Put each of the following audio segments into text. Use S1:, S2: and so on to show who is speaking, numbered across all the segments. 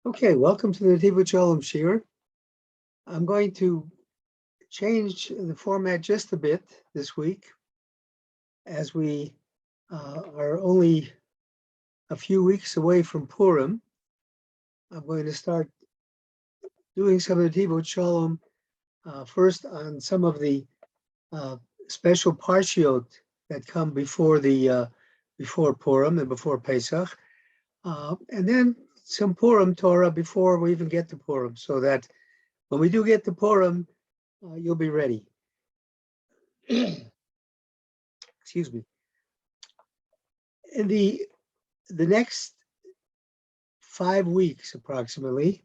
S1: Okay, welcome to the Davidovich Shir. I'm going to change the format just a bit this week, as we are only a few weeks away from Purim. I'm going to start doing some of the Davidovich Shalom first on some of the special parshiot that come before Purim and before Pesach, and then some Purim Torah before we even get to Purim, so that when we do get to Purim, you'll be ready. Excuse me. In the next 5 weeks, approximately,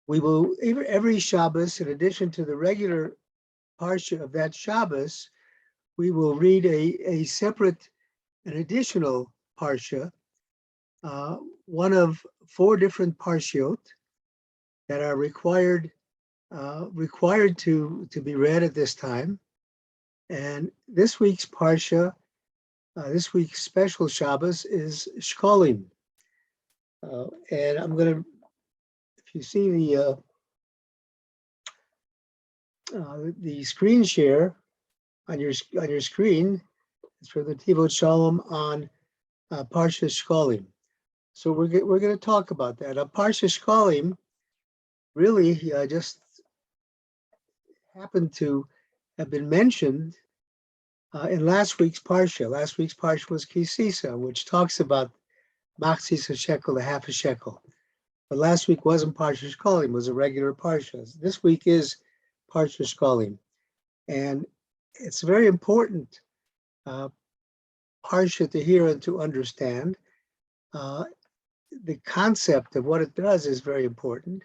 S1: we will, every Shabbos, in addition to the regular parsha of that Shabbos, we will read an additional parsha, one of 4 different parshiot that are required to be read at this time. And this week's parsha, this week's special Shabbos is Shekalim. And I'm going to, if you see the screen share on your screen, it's for the Davidovich Shalom on Parsha Shekalim. So we're going to talk about that. Parsha Shekalim really just happened to have been mentioned in last week's parsha. Last week's parsha was Kisisa, which talks about Machzis a shekel, a half a shekel. But last week wasn't Parsha Shekalim, it was a regular parsha. This week is Parsha Shekalim. And it's a very important parsha to hear and to understand. The concept of what it does is very important.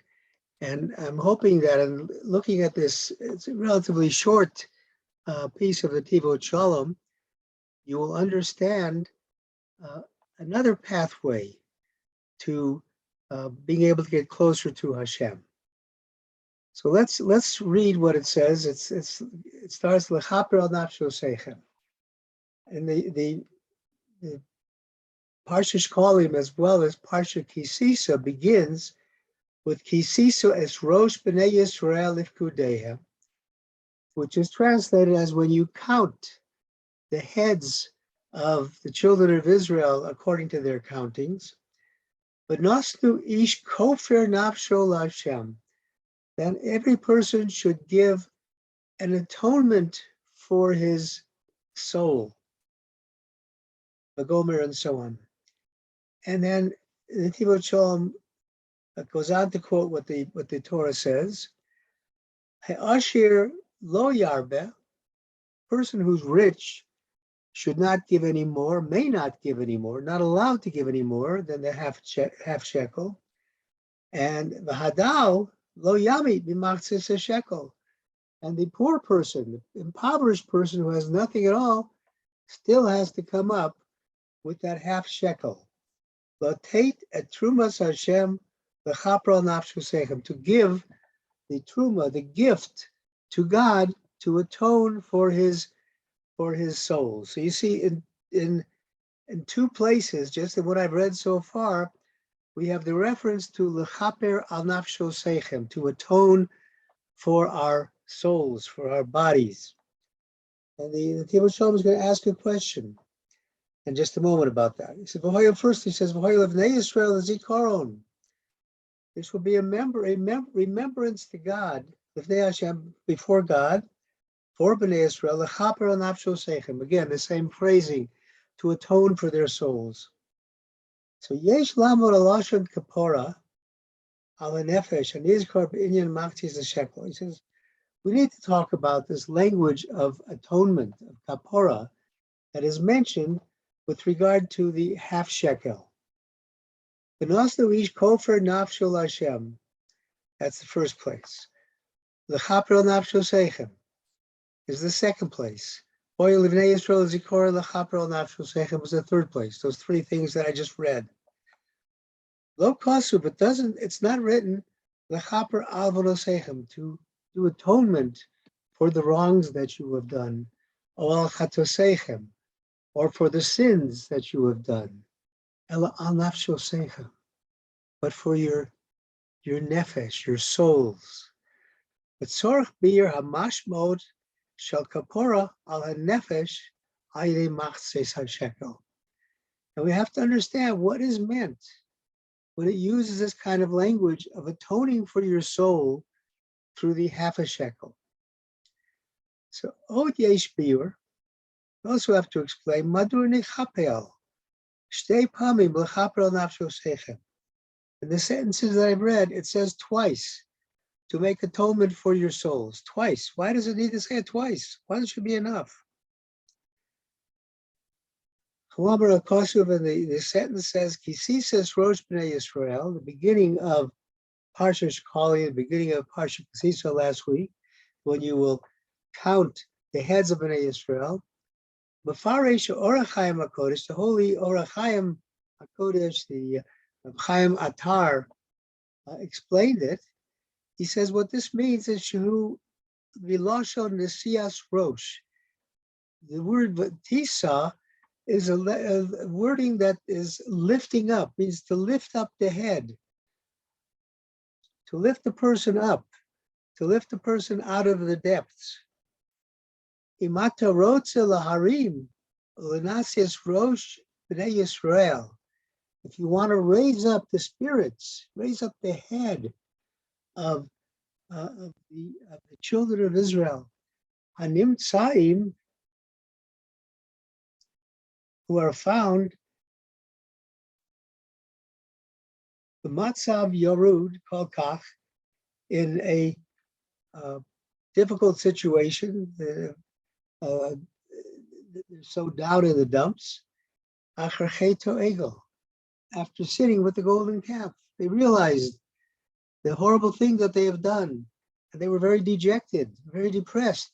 S1: And I'm hoping that in looking at this, it's a relatively short piece of the Davidovich Shalom, you will understand another pathway to being able to get closer to Hashem. So let's read what it says. It starts Lechaper al nafsho seichem, and the Parsha Shekalim as well as Parsha Kisisa begins with Kisisa es Rosh Bnei Yisrael Ifkudehem, which is translated as when you count the heads of the children of Israel according to their countings. But Nasnu ish kofer nafsho l'Hashem, then every person should give an atonement for his soul, the Gomer and so on. And then the Davidovich Shalom goes on to quote what the Torah says. Ha'ashir lo yarbe, person who's rich should not give any more, may not give any more, not allowed to give any more than the half shekel. And v'hadal lo yamit b'machzis a shekel. And the poor person, the impoverished person who has nothing at all, still has to come up with that half shekel. L'tate et trumas Hashem l'chapra nafshu seichem, to give the truma, the gift to God to atone for his soul. So you see, in 2 places, just in what I've read so far, we have the reference to l'chaper al nafsho seichem, to atone for our souls, for our bodies. And the Davidovich Shalom is going to ask a question in just a moment about that. He said, first he says, V'hoy Israel zikaron. This will be a remembrance to God, before God, for Bnei Israel, l'chaper al nafsho seichem. Again, the same phrasing, to atone for their souls. So yesh lamod alashon kapora al nefesh and yizkar b'inyan machzis a shekel. He says we need to talk about this language of atonement, of kapora, that is mentioned with regard to the half shekel. V'nosnu ish kofer nafsho l'Hashem. That's the first place. L'chaper al nafsho seichem is the second place. Oy livnei Yisrael zikor l'chaper al nafsho seichem was the third place. Those 3 things that I just read. Lo kasu, but it's not written l'chaper al seichem, to do atonement for the wrongs that you have done, or al chatoseichem, or for the sins that you have done. Ela al nafsho seichem, but for your your nefesh, your souls. But tzorch bir hamashmod shel kapora al hanefesh ayde machzes hashekel. And we have to understand what is meant when it uses this kind of language of atoning for your soul through the half a shekel. So, od yesh bir, we also have to explain madur nichapel, shtei pamim l'chapel nafsho sechem. In the sentences that I've read, it says twice, to make atonement for your souls. Twice. Why does it need to say it twice? One should be enough. Chalamer HaKoshuv, and the sentence says, Kisi says Rosh B'nai Yisrael, the beginning of Parsha Shekalim, the beginning of Parsha Kisisa last week, when you will count the heads of B'nai Yisrael. B'faresh Orach Chaim HaKodesh, the holy Orach Chaim HaKodesh, the Chaim Atar, explained it. He says what this means is Shehu Vilashon Nesias Rosh. The word Tisa is a wording that is lifting up, means to lift up the head, to lift the person up, to lift the person out of the depths. Imata rotze laharim lenasias rosh b'nei Yisrael. If you want to raise up the spirits, raise up the head of the children of Israel, hanim tzaim, who are found the matzav yorud kol kach, in a difficult situation. They're so down in the dumps. Acher cheto egel, after sitting with the golden calf, they realized the horrible thing that they have done, and they were very dejected, very depressed.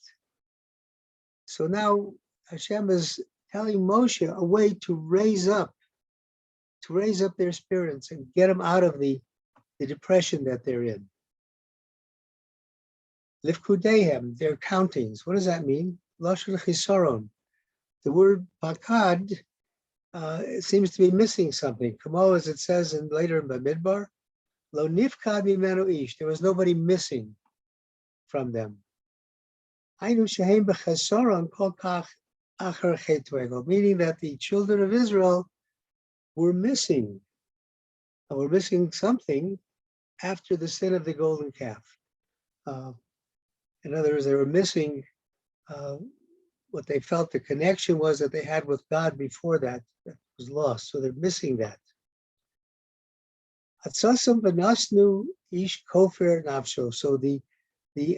S1: So now Hashem is telling Moshe a way to raise up their spirits and get them out of the depression that they're in. Lifkudehem, their countings. What does that mean? Lashon chisaron. The word pakad seems to be missing something. Kamo, as it says later in Bamidbar, lo nifkad mimenu ish. There was nobody missing from them. Ainu shehem b'chesaron kol kach acher chetwego, meaning that the children of Israel were missing something after the sin of the golden calf. In other words, they were missing what they felt the connection was that they had with God before that was lost. So they're missing that. Atzasam v'nasnu ish kofer nafsho. So the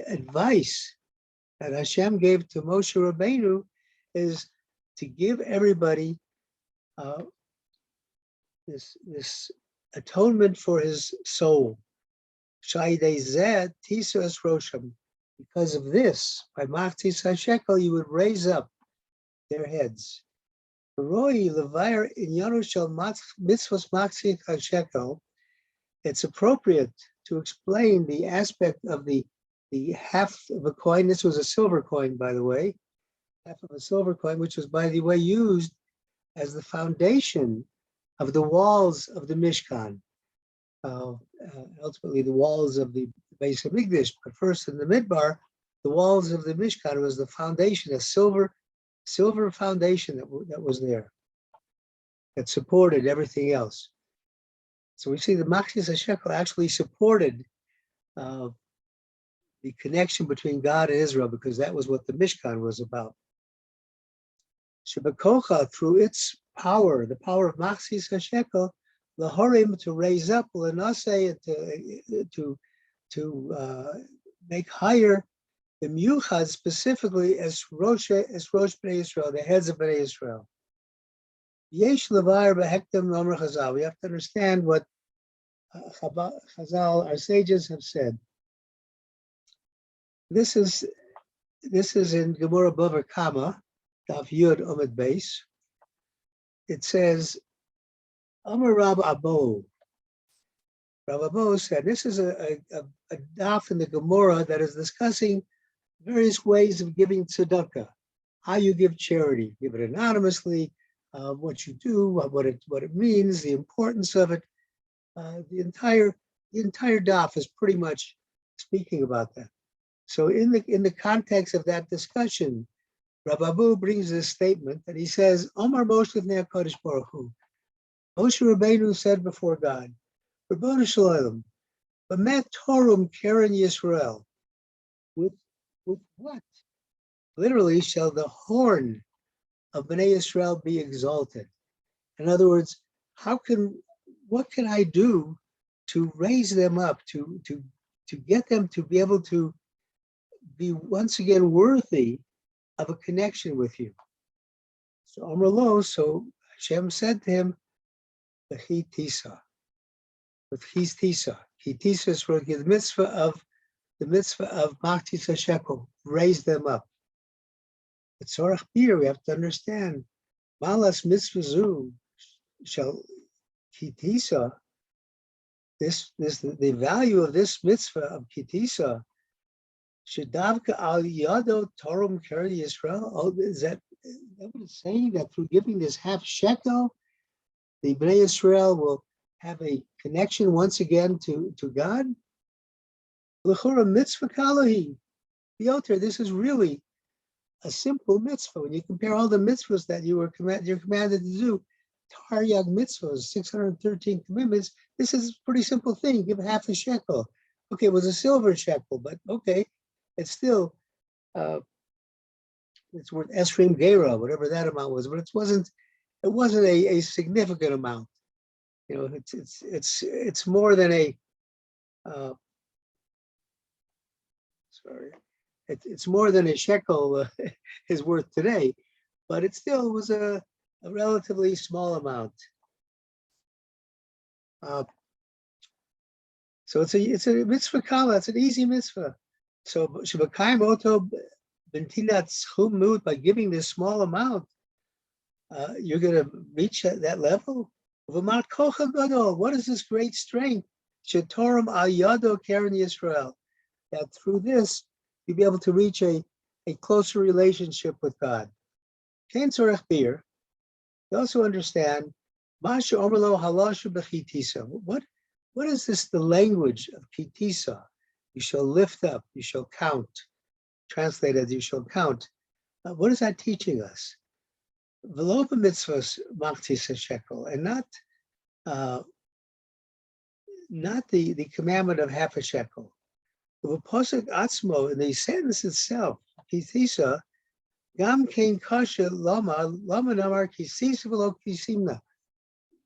S1: advice that Hashem gave to Moshe Rabbeinu is to give everybody this atonement for his soul. Shaydei zeh tisas rosham. Because of this, by machzis hashekel, you would raise up their heads. Roy levayr inyanu shel mitzvos machzis hashekel. It's appropriate to explain the aspect of the half of a coin. This was a silver coin, by the way, half of a silver coin, which was, by the way, used as the foundation of the walls of the Mishkan. Ultimately, the walls of the Beis Hamikdash, but first in the Midbar, the walls of the Mishkan was the foundation, a silver foundation that was there, that supported everything else. So we see the Machzis HaShekel actually supported the connection between God and Israel, because that was what the Mishkan was about. Shebekocha, through its power, the power of Machzis HaShekel, Lahorim, to raise up, Lanase, to make higher the Myuchad, specifically as Rosh B'nai Yisrael, the heads of B'nai Yisrael. Yesh levar b'hektem nomer Chazal. We have to understand what Chazal, our sages, have said. This is in Gemara Bava Kama, Daf Yud Omid Beis. It says, Amar Rab Abo. Rab Abo said, this is a daf in the Gemara that is discussing various ways of giving tzedakah, how you give charity, give it anonymously, what you do, what it means, the importance of it. The entire the entire daf is pretty much speaking about that. So in the context of that discussion, Rabbi Abu brings this statement that he says, Omar Moshe Lifnei HaKadosh Baruch Hu. Moshe Rabbeinu said before God, Rabbanu Shalom, B'met Torum Keren Yisrael. With what? Literally, shall the horn of Bnei Yisrael be exalted? In other words, what can I do to raise them up, to get them to be able to be once again worthy of a connection with you? So Amar Lo, so Hashem said to him, V'chi tisa, with his tisa. He tisa is for the mitzvah of Machtisa Shekel, raise them up. But Tzorach Bir, we have to understand, Malas mitzvah zu shall kitisa. This the value of this mitzvah of kitisa. Shedavka al yado torum keri Yisrael. Oh, is that what it's saying, that through giving this half shekel, the Bnei Yisrael will have a connection once again to God? L'chora mitzvah kalahi. Piotr, this is really a simple mitzvah. When you compare all the mitzvahs that you're commanded to do, Taryag mitzvahs, 613 commitments, this is a pretty simple thing. Give half a shekel. Okay, it was a silver shekel, but okay, it's still, it's worth esrim gera, whatever that amount was, but it wasn't a significant amount. You know, it's more than a, it's more than a shekel is worth today, but it still was a relatively small amount. So it's a mitzvah kala. It's an easy mitzvah. So Shabakayim Oto Bentinat Schumut, by giving this small amount, you're going to reach that level. V'mat kocha gadol. What is this great strength? Shetorim al yado keren Yisrael. That through this, you'll be able to reach a closer relationship with God. Kain tzorech bir. You also understand, Masha Omerlo halashu b'chitisa. What is this, the language of kitisa? You shall lift up, you shall count. Translated, you shall count. What is that teaching us? V'lo b'mitzvos machtisa shekel, and not the commandment of half a shekel. The pasuk atzmo, in the sentence itself, kitisa, gam kein kasha lama namar kisisa v'lo kisimna.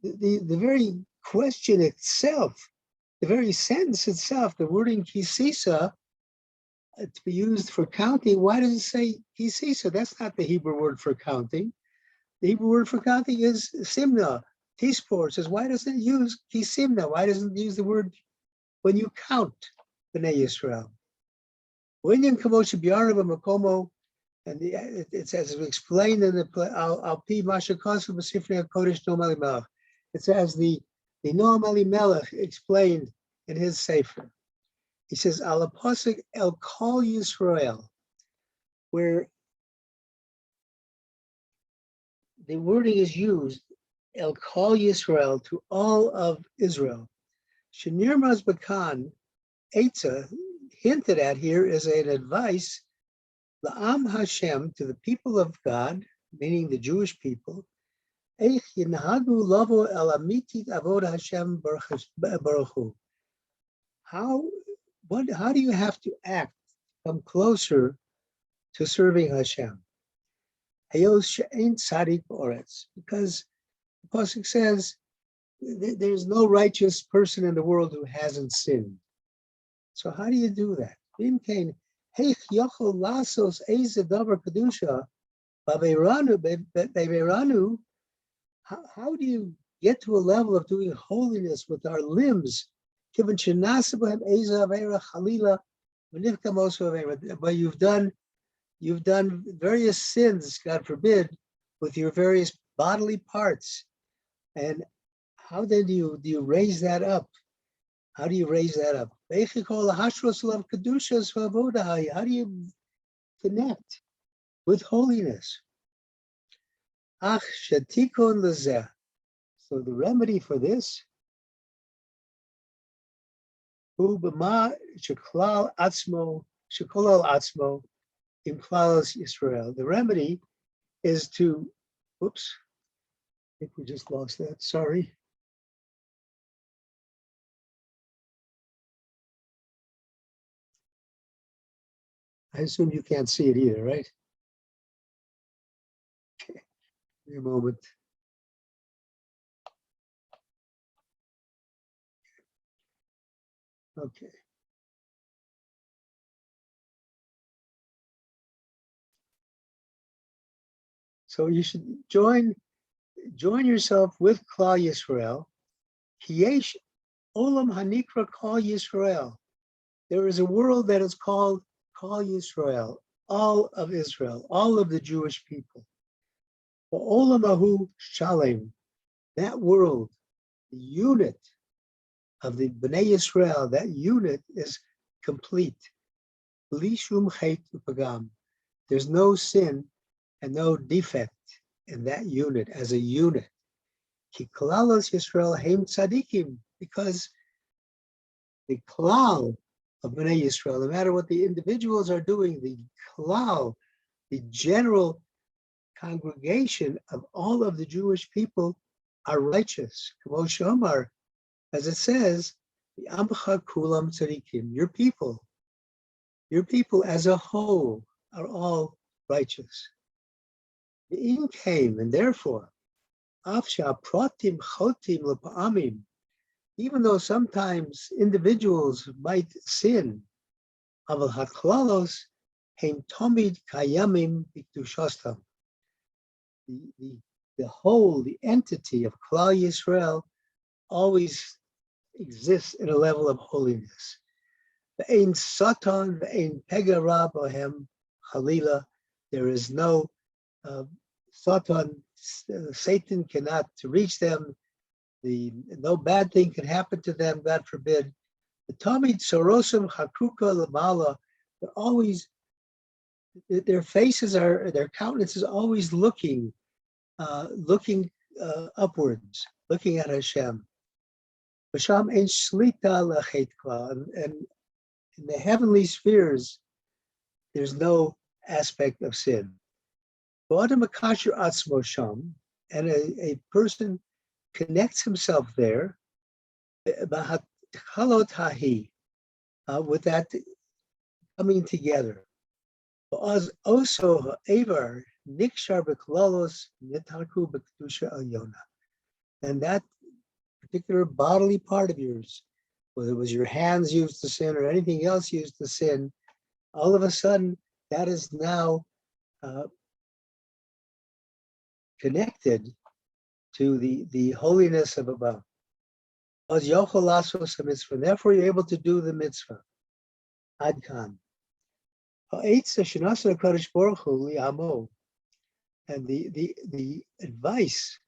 S1: The very question itself, the very sentence itself, the wording kisisa, to be used for counting, why does it say kisisa? That's not the Hebrew word for counting. The Hebrew word for counting is simna. Tispor says, why doesn't it use kisimna? Why doesn't it use the word when you count Bnei Yisrael? And it says, explained in the Al-Pi Masha Kosu B'Sifrei HaKodesh Noam Elimelech. It's as the Noam Elimelech explained in his Sefer. He says, Al Pasuk El Kol Yisrael, where the wording is used, El Kol Yisrael, to all of Israel. Shenir Mazbakan, Eitzah, hinted at here is an advice, La'am Hashem, to the people of God, meaning the Jewish people, Eich Yinhadu Lavo El Amitit Avod Hashem Baruch Hu. How do you have to act, come closer to serving Hashem? Hayos she'ein tzadik oretz, because the pasuk says there's no righteous person in the world who hasn't sinned. So how do you do that? Heich yochol lasos eize davar kedusha baveiranu. How do you get to a level of doing holiness with our limbs? Given shenasabhem eize aveira chalila v'nifka mosu aveira, but you've done various sins, God forbid, with your various bodily parts. And how then do you raise that up? How do you raise that up? How do you connect with holiness? So the remedy for this Hu b'ma sheklal atzmo shekolal atzmo im klalos Yisrael. The remedy is to, whoops, I think we just lost that. Sorry. I assume you can't see it either, right? Okay, give me a moment. Okay. So you should join yourself with Klal Yisrael. Yesh Olam Hanikra Kal Yisrael. There is a world that is called Kal Yisrael, all of Israel, all of the Jewish people. Olam Ahu Shalem, that world, the unit of the Bnei Yisrael, that unit is complete. Bli shum chet upagam. There's no sin and no defect in that unit as a unit. Ki klalos Yisrael heim tzadikim, because the klal of Bnei Yisrael, no matter what the individuals are doing, the klal, the general congregation of all of the Jewish people are righteous. Kamo shomar, as it says, the amcha kulam tzadikim, your people as a whole are all righteous. The in came, and therefore, afsha pratim chotim lepa'amim, even though sometimes individuals might sin, aval haklalos heim tomid kayamim b'kedushastam. The whole, the entity of Klal Yisrael always exists in a level of holiness. Ve'ein satan ve'ein pega ra bohem chalila. There is no satan, Satan cannot reach them. No bad thing can happen to them, God forbid. The Tamid Sorosum Hakuka Lamala, they're always, their faces are, their countenance is always looking upwards, looking at Hashem. And in the heavenly spheres, there's no aspect of sin. And a person connects himself there with that coming together. And that particular bodily part of yours, whether it was your hands used to sin or anything else used to sin, all of a sudden that is now connected to the holiness of above. Therefore, you're able to do the mitzvah. Adkan. And the advice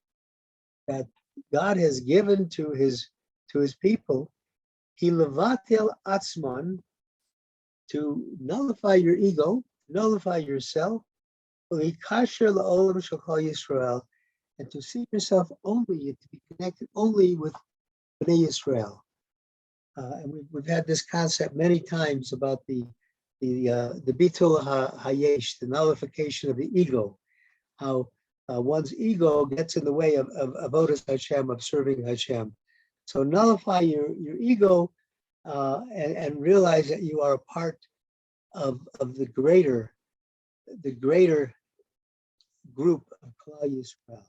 S1: that God has given to his people, he levatel atzman, to nullify your ego, nullify yourself, and to see yourself only, to be connected only with Bnei Yisrael. And we've had this concept many times about the bitul hayesh, the nullification of the ego, how one's ego gets in the way of avodas Hashem, of serving Hashem. So nullify your ego and realize that you are a part of the greater group of Klal Yisrael.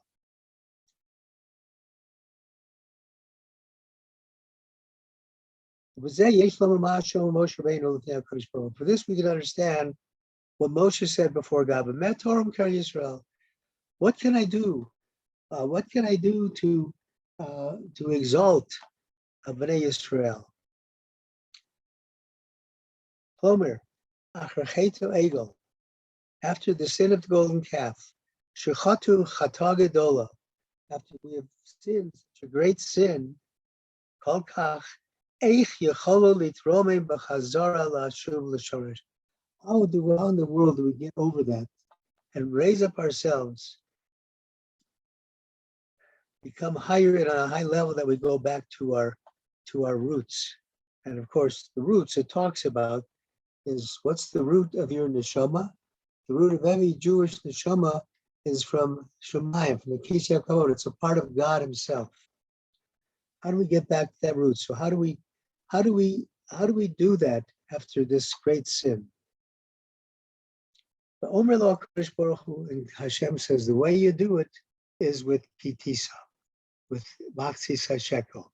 S1: For this we can understand what Moshe said before God. What can I do? What can I do to exalt Bnei Yisrael? Homer, Egel, after the sin of the golden calf, Shechatu Chata Gedola, after we have sinned such a great sin, Kol Kach, Eich Yecholo Litromem B'Chazara LaShuv L'Shoresh. How in the world do we get over that and raise up ourselves, become higher and on a high level, that we go back to our roots And of course, the roots it talks about is what's the root of your neshama? The root of every Jewish neshama is from Shemayim, from the Kisya Kavod. It's a part of God Himself. How do we get back to that root? So how do we do that after this great sin? The Omer Lo HaKadosh Baruch Hu, and Hashem says the way you do it is with kitisa, with machzis hashekel.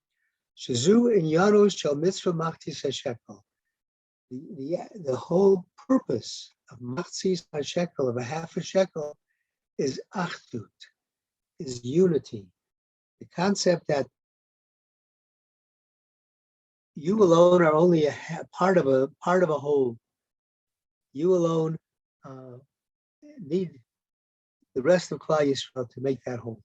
S1: Shazu in Yanush shel mitzvah machzis hashekel. The whole purpose of machzis hashekel, of a half a shekel, is achdut, is unity. The concept that you alone are only a part of a whole. You alone need the rest of Klal Yisrael to make that whole.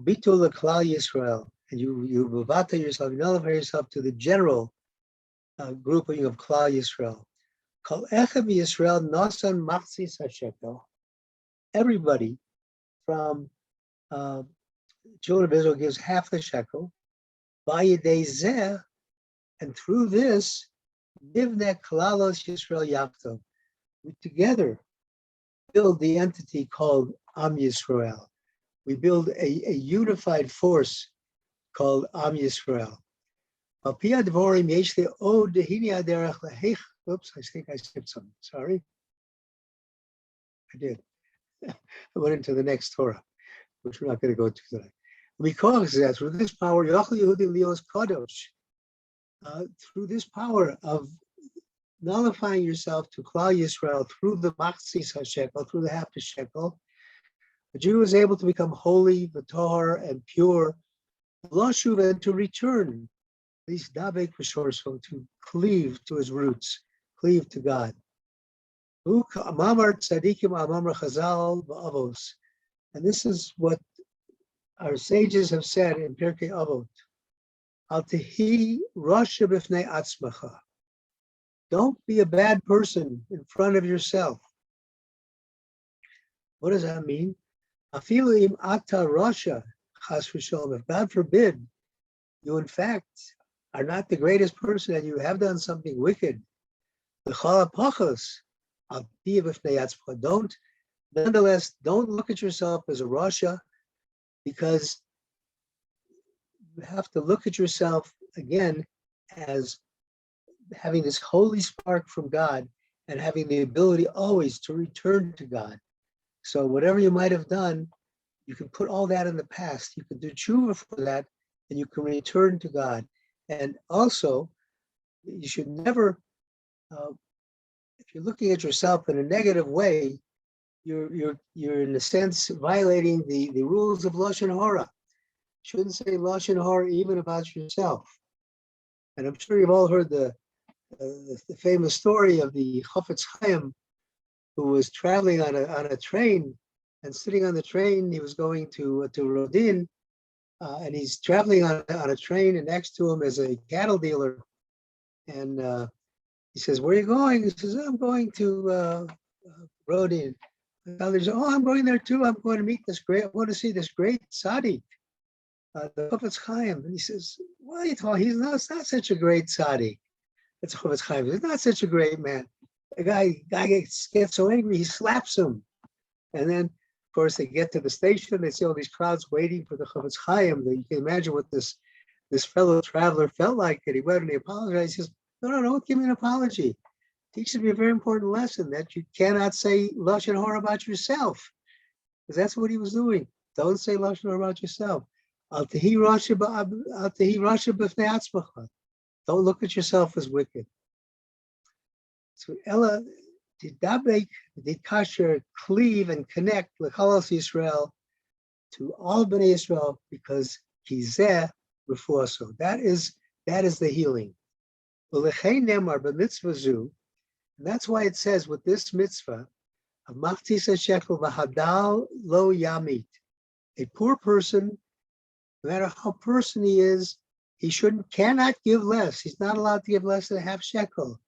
S1: Bitul Klal Yisrael, and you vavata yourself, you nullify yourself to the general grouping of Klal Yisrael. Kol echad Yisrael nasan machzis hashekel. Everybody from children of Israel gives half the shekel. Vayidei zeh, and through this, nivneh klalos Yisrael yachdav. We together build the entity called Am Yisrael. We build a unified force called Am Yisrael. Oops, I think I skipped something. Sorry. I did. I went into the next Torah, which we're not going to go to today. Because that through this power, through this power of nullifying yourself to Klal Yisrael through the machzis hashekel, through the half a shekel, the Jew is able to become holy, v'tohar, and pure, and to return, at least dabek v'shorso, to cleave to his roots, cleave to God. And this is what our sages have said in Pirkei Avot. Al tehi rasha b'fnei atzmacha. Don't be a bad person in front of yourself. What does that mean? Afilu im ata rasha chas v'sholom. If God forbid, you in fact are not the greatest person and you have done something wicked, l'chal hapachos al tehi b'fnei atzmacha. Don't look at yourself as a rasha, because you have to look at yourself again as having this holy spark from God and having the ability always to return to God. So whatever you might have done, you can put all that in the past. You can do tshuva for that, and you can return to God. And also, you should never, if you're looking at yourself in a negative way, you're in a sense violating the rules of Lashon Hara. Shouldn't say Lashon Hara even about yourself. And I'm sure you've all heard the famous story of the Chafetz Chaim, who was traveling on a train, and sitting on the train, he was going to Rodin, and he's traveling on a train, and next to him is a cattle dealer, and he says, "Where are you going?" He says, "I'm going to Rodin." The other says, "Oh, I'm going there too. I'm going to meet I want to see this great tzaddik, the Chafetz Chaim." And he says, "What are you talking? It's not such a great tzaddik. It's Chafetz Chaim. He's not such a great man." The guy gets so angry, he slaps him. And then, of course, they get to the station. They see all these crowds waiting for the Chafetz Chaim. You can imagine what this fellow traveler felt like. And he went and he apologized. He says, "No, don't give me an apology. Teaches me a very important lesson that you cannot say Lashon Hara about yourself." Because that's what he was doing. Don't say Lashon Hara about yourself. Al tehi rasha b'fnei atzmacha. Don't look at yourself as wicked. So Ella didabek didkasher, cleave and connect l'chalos Yisrael to all Bnei Yisrael, because kizeh refuaso. That is the healing. U'lechein nemar b'mitzvah zu. And that's why it says with this mitzvah of machzis hashekel v'hadal lo yamit, a poor person, no matter how person he is, he cannot give less. He's not allowed to give less than a half shekel.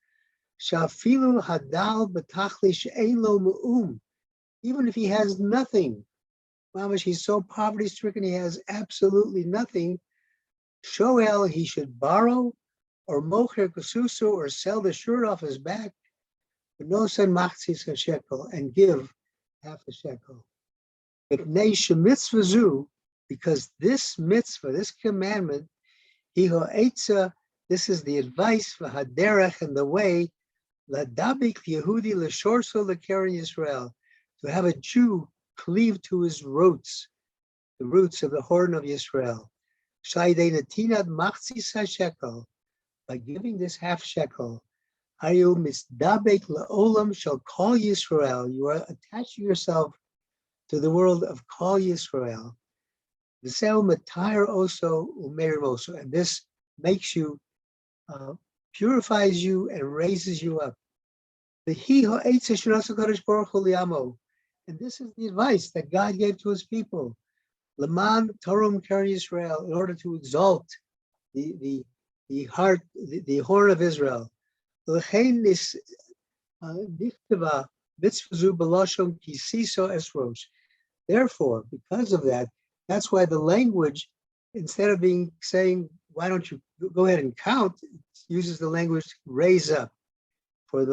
S1: Shafilu hadal b'tachli she'ein lo mu'um. Even if he has nothing, mamash, he's so poverty-stricken, he has absolutely nothing. Shoel, he should borrow or mocher kususu, or sell the shirt off his back, but no sen machzis a shekel, and give half a shekel. Because this mitzvah, this commandment, this is the advice for haderech and the way, ladabik Yehudi l'shorso l'keren Yisrael, to have a Jew cleave to his roots, the roots of the horn of Yisrael. Shaydei netinat machzis shekel, by giving this half shekel, hayu misdabek la'olam shall call Yisrael. You are attaching yourself to the world of call Yisrael. V'seu matayr oso umeir oso, and this makes you, purifies you and raises you up. And this is the advice that God gave to his people. Leman Torum Keren Yisrael, in order to exalt the heart, the horn of Israel. Lechein is dichtiva mitzvazu b'lashon kisiso esrosh. Therefore, because of that, that's why the language, instead of saying, why don't you go ahead and count, it uses the language raise up for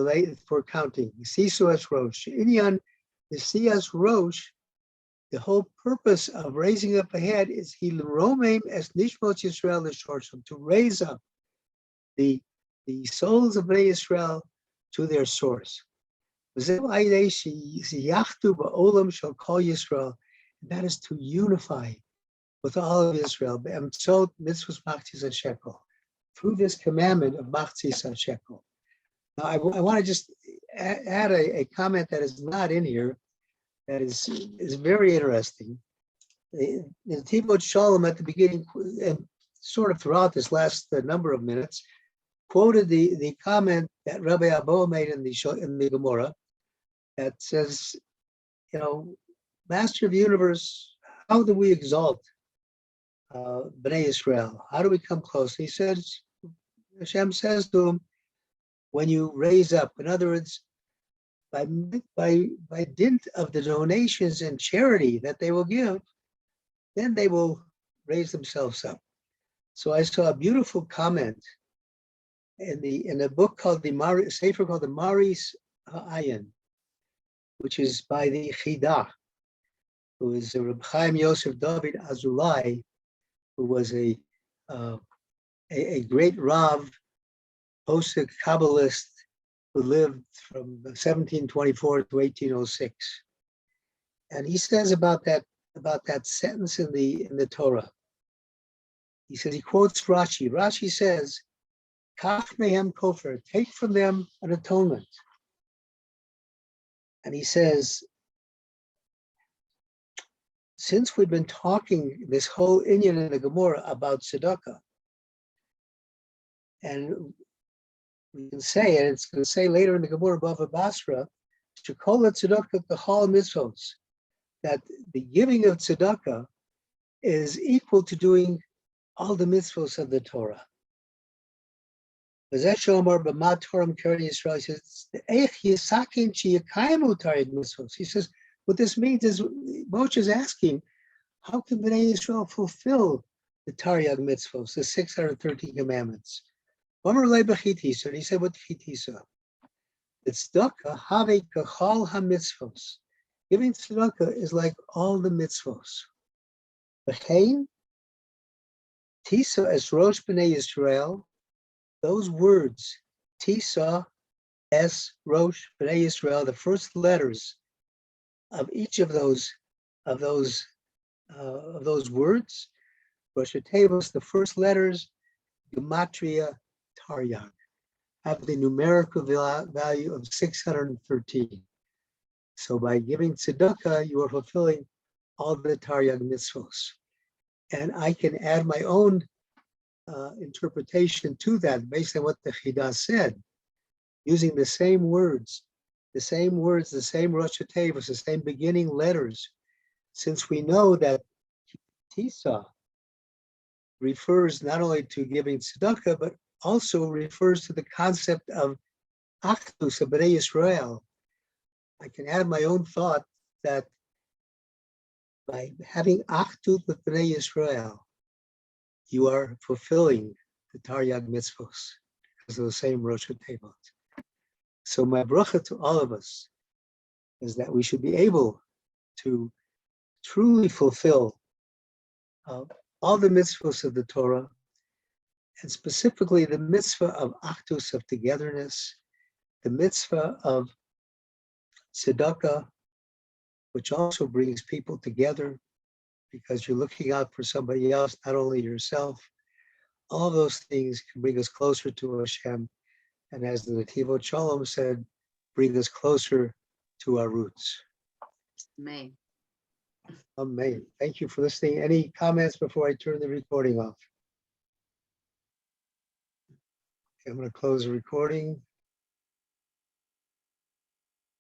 S1: counting. Kisiso esrosh. Inyan the siyas rosh. The whole purpose of raising up ahead is hilromem es nishmot Yisrael l'shorshim, to raise up the souls of Bnei Yisrael to their source. Yachtu ba'olam shall call Yisrael, and that is to unify with all of Israel. Be'emtzot mitzvos machzis and shekel, through this commandment of machzis and shekel. Now, I want to just add a comment that is not in here, that is very interesting. In Tibot Shalom at the beginning, and sort of throughout this last number of minutes, quoted the comment that Rabbi Abba made in the Gemara that says, Master of the universe, how do we exalt Bnei Israel? How do we come close? He says, Hashem says to him, when you raise up, in other words, by dint of the donations and charity that they will give, then they will raise themselves up. So I saw a beautiful comment in a book called a sefer called the Maris Ha'ayin, which is by the Chida, who is Reb Chaim Yosef David Azulai, who was a great Rav, Posek Kabbalist, who lived from 1724 to 1806. And he says about that sentence in the Torah. He says, he quotes Rashi. Rashi says, Kach mehem kofer, take from them an atonement. And he says, since we've been talking this whole inyan in the Gemara about tzedakah, and we can say, and it's going to say later in the Gemara Bava Basra, Shekola tzedakah kachal mitzvos, that the giving of tzedakah is equal to doing all the mitzvos of the Torah. He says, what this means is, Moshe is asking, how can Bnei Yisrael fulfill the Taryag mitzvos, the 613 commandments? And he said, what chitisa? The tzedakah have kachal ha-mitzvos. Giving tzedakah is like all the mitzvos. V'chein, tisa es rosh b'nei Yisrael, those words, tisa es rosh b'nei Yisrael, the first letters of each of those words, Rosh Hashanah, the first letters, gematria taryag, have the numerical value of 613. So by giving tzedakah, you are fulfilling all the taryag mitzvos. And I can add my own interpretation to that based on what the Chida said, using the same words, the same Rosh Hashanah, the same beginning letters, since we know that Tisa refers not only to giving tzedakah, but also refers to the concept of Achdus of Bnei Yisrael. I can add my own thought that by having Achdus with Bnei Yisrael, you are fulfilling the Taryag mitzvos, because of the same Rosh Hashanah. So my bracha to all of us is that we should be able to truly fulfill all the mitzvahs of the Torah, and specifically the mitzvah of achdus, of togetherness, the mitzvah of tzedakah, which also brings people together because you're looking out for somebody else, not only yourself. All those things can bring us closer to Hashem, and as the Nativot Shalom said, bring us closer to our roots.
S2: Amen.
S1: Amen. Thank you for listening. Any comments before I turn the recording off? Okay, I'm going to close the recording.